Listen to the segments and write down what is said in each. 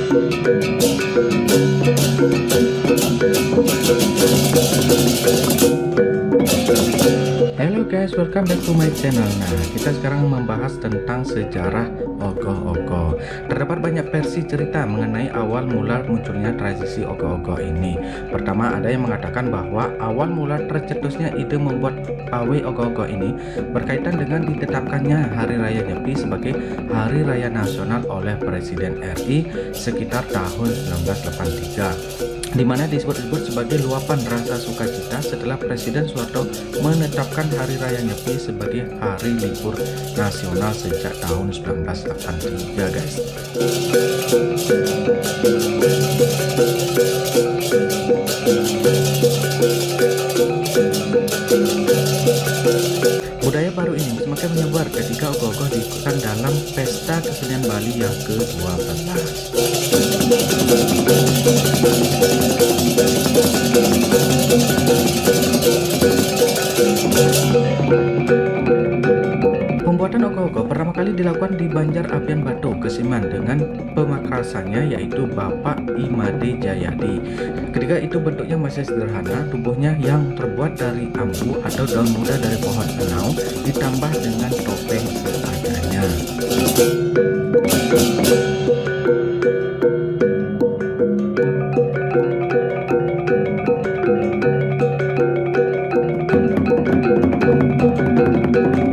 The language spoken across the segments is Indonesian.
Halo guys, welcome back to my channel. Nah, kita sekarang membahas tentang sejarah ogoh-ogoh. Terdapat banyak versi cerita mengenai awal mula munculnya tradisi ogoh-ogoh ini. Pertama, ada yang mengatakan bahwa awal mula tercetusnya ide membuat pawai ogoh-ogoh ini berkaitan dengan ditetapkannya Hari Raya Nyepi sebagai Hari Raya Nasional oleh Presiden RI sekitar tahun 1983. Di mana disebut-sebut sebagai luapan rasa sukacita setelah Presiden Soeharto menetapkan Hari Raya Nyepi sebagai hari libur nasional sejak tahun 1983 guys. Budaya baru ini semakin menyebar ketika ogoh-ogoh diikutkan dalam Pesta Kesenian Bali yang ke-12. Pembuatan ogoh-ogoh pertama kali dilakukan di Banjar-Apian Batu, Kesiman dengan pemakarannya yaitu Bapak Imade Jayadi. Ketika itu bentuknya masih sederhana, tubuhnya yang terbuat dari ambu atau daun muda dari pohon enau ditambah dengan topeng seadanya.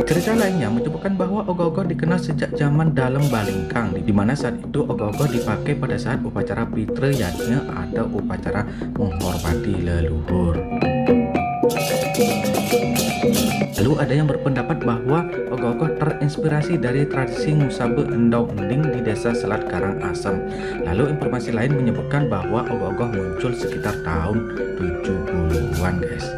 Cerita lainnya menyebutkan bahwa ogoh-ogoh dikenal sejak zaman Dalem Balingkang, di mana saat itu ogoh-ogoh dipakai pada saat upacara Pitra Yajna atau upacara menghormati leluhur. Lalu ada yang berpendapat bahwa ogoh-ogoh terinspirasi dari tradisi Ngusabe Endau Ending di desa Selat Karangasem. Lalu informasi lain menyebutkan bahwa ogoh-ogoh muncul sekitar tahun 70-an guys.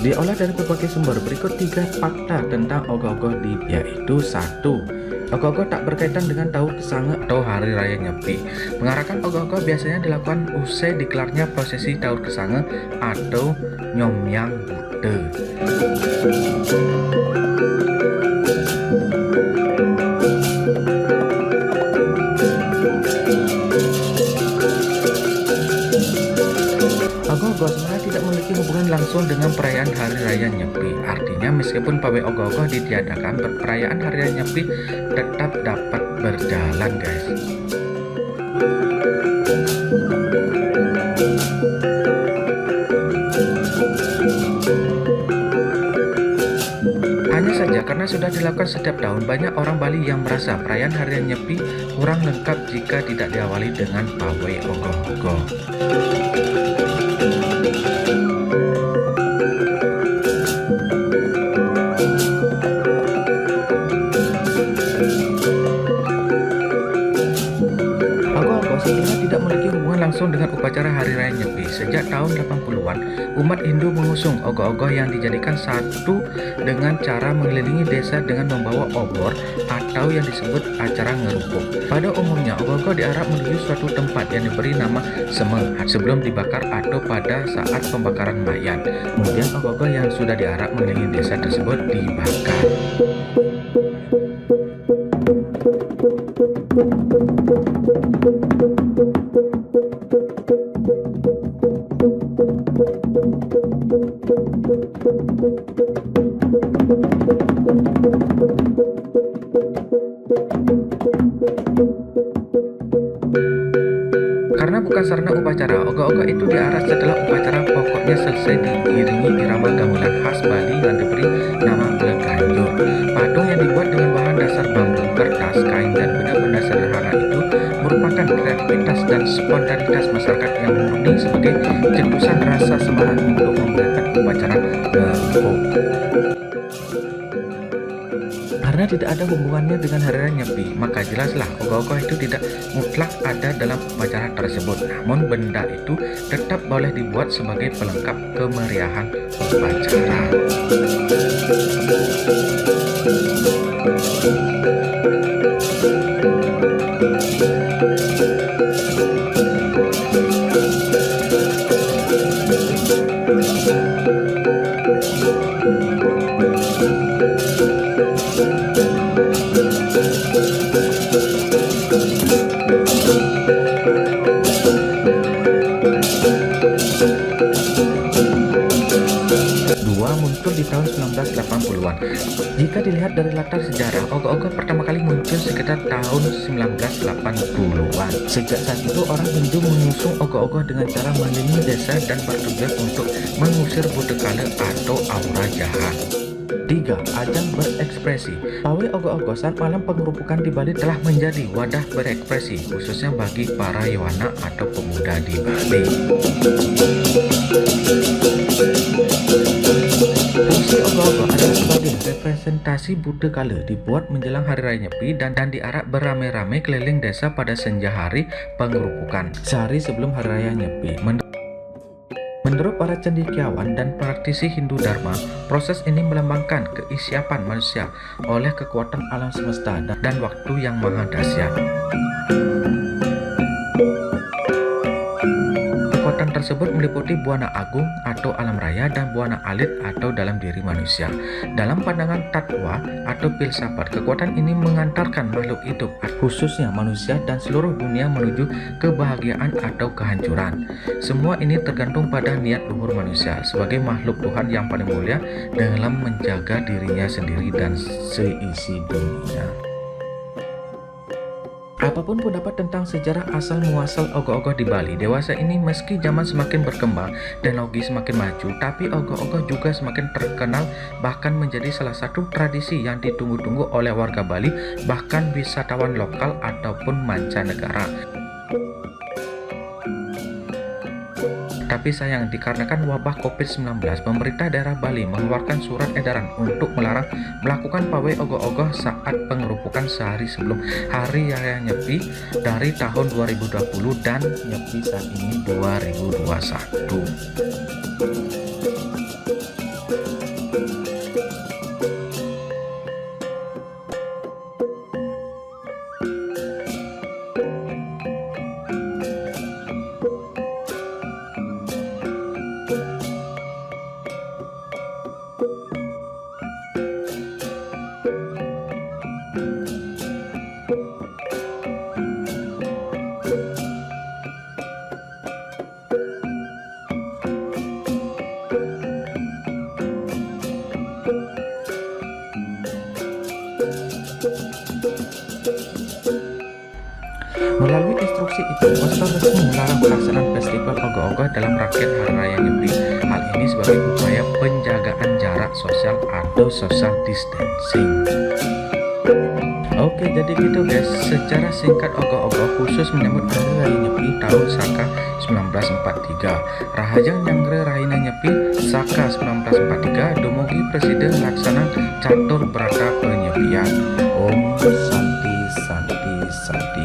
Diolah dari berbagai sumber, berikut 3 fakta tentang ogoh-ogoh yaitu 1. Ogoh-ogoh tak berkaitan dengan Taur Kesange atau Hari Raya Nyepi. Pengarakan ogoh-ogoh biasanya dilakukan usai dikelarnya prosesi Taur Kesange atau Nyomyang Bude. Ogoh-ogoh sebenarnya tidak memiliki hubungan langsung dengan perayaan Hari Raya Nyepi. Artinya meskipun pawai ogoh-ogoh ditiadakan, perayaan Hari Raya Nyepi tetap dapat berjalan guys. Hanya saja karena sudah dilakukan setiap tahun, banyak orang Bali yang merasa perayaan Hari Raya Nyepi kurang lengkap jika tidak diawali dengan pawai ogoh-ogoh. Sebenarnya tidak memiliki hubungan langsung dengan upacara Hari Raya Nyepi. Sejak tahun 80-an, umat Hindu mengusung ogoh-ogoh yang dijadikan satu dengan cara mengelilingi desa dengan membawa obor atau yang disebut acara ngerupuk. Pada umumnya, ogoh-ogoh diarak menuju suatu tempat yang diberi nama semeng sebelum dibakar atau pada saat pembakaran mayat. Kemudian ogoh-ogoh yang sudah diarak mengelilingi desa tersebut dibakar. Karena bukan sarana upacara, ogoh-ogoh itu diarak setelah upacara pokoknya selesai diiringi irama gamelan khas Bali yang diberi nama Bleganjo. Patung yang dibuat dengan bahan dasar bambu, kertas, kain, dan benda-benda sederhana itu merupakan kreativitas dan spontanitas masyarakat yang murni sebagai cetusan rasa semangat untuk memeriahkan upacara ngerupuk. Karena tidak ada hubungannya dengan Hari Raya Nyepi, maka jelaslah ogoh-ogoh itu tidak mutlak ada dalam upacara tersebut. Namun benda itu tetap boleh dibuat sebagai pelengkap kemeriahan upacara. Muncul di tahun 1980-an. Jika dilihat dari latar sejarah, ogoh-ogoh pertama kali muncul sekitar tahun 1980-an. Sejak saat itu orang Hindu mengusung ogoh-ogoh dengan cara mengelilingi desa dan bertujuan untuk mengusir budekala atau aura jahat. 3. Ajang berekspresi. Pawai ogoh-ogoh saat malam pengerupukan di Bali telah menjadi wadah berekspresi, khususnya bagi para Yowana atau pemuda di Bali. Fungsi ogoh-ogoh adalah sebagai representasi budekala, dibuat menjelang Hari Raya Nyepi dan diarak beramai-ramai keliling desa pada senja hari pengerupukan, sehari sebelum Hari Raya Nyepi. Menurut para cendekiawan dan praktisi Hindu Dharma, proses ini melambangkan keisyafan manusia oleh kekuatan alam semesta dan waktu yang maha dahsyat. Kekuatan tersebut meliputi buana agung atau alam raya dan buana alit atau dalam diri manusia. Dalam pandangan Tattwa atau filsafat, kekuatan ini mengantarkan makhluk hidup, khususnya manusia dan seluruh dunia, menuju kebahagiaan atau kehancuran. Semua ini tergantung pada niat luhur manusia sebagai makhluk Tuhan yang paling mulia dalam menjaga dirinya sendiri dan seisi dunia. Apapun pendapat tentang sejarah asal-muasal ogoh-ogoh di Bali, dewasa ini meski zaman semakin berkembang, teknologi semakin maju, tapi ogoh-ogoh juga semakin terkenal, bahkan menjadi salah satu tradisi yang ditunggu-tunggu oleh warga Bali, bahkan wisatawan lokal ataupun mancanegara. Tapi sayang, dikarenakan wabah COVID-19, pemerintah daerah Bali mengeluarkan surat edaran untuk melarang melakukan pawai ogoh-ogoh saat pengerupukan sehari sebelum Hari Raya Nyepi dari tahun 2020 dan Nyepi saat ini 2021. Melalui instruksi itu, Koster resmi melarang pelaksanaan festival ogoh-ogoh dalam rangkaian Hari Raya Nyepi. Hal ini sebagai upaya penjagaan jarak sosial atau social distancing. Oke, jadi gitu guys, secara singkat ogoh-ogoh khusus menyambut Hari Raya Nyepi tahun Saka 1943. Rahajang Nyangre Raina Nyepi Saka 1943 dumugi Presiden Laksana Catur Brata Penyepian. Om Santi Santi Santi.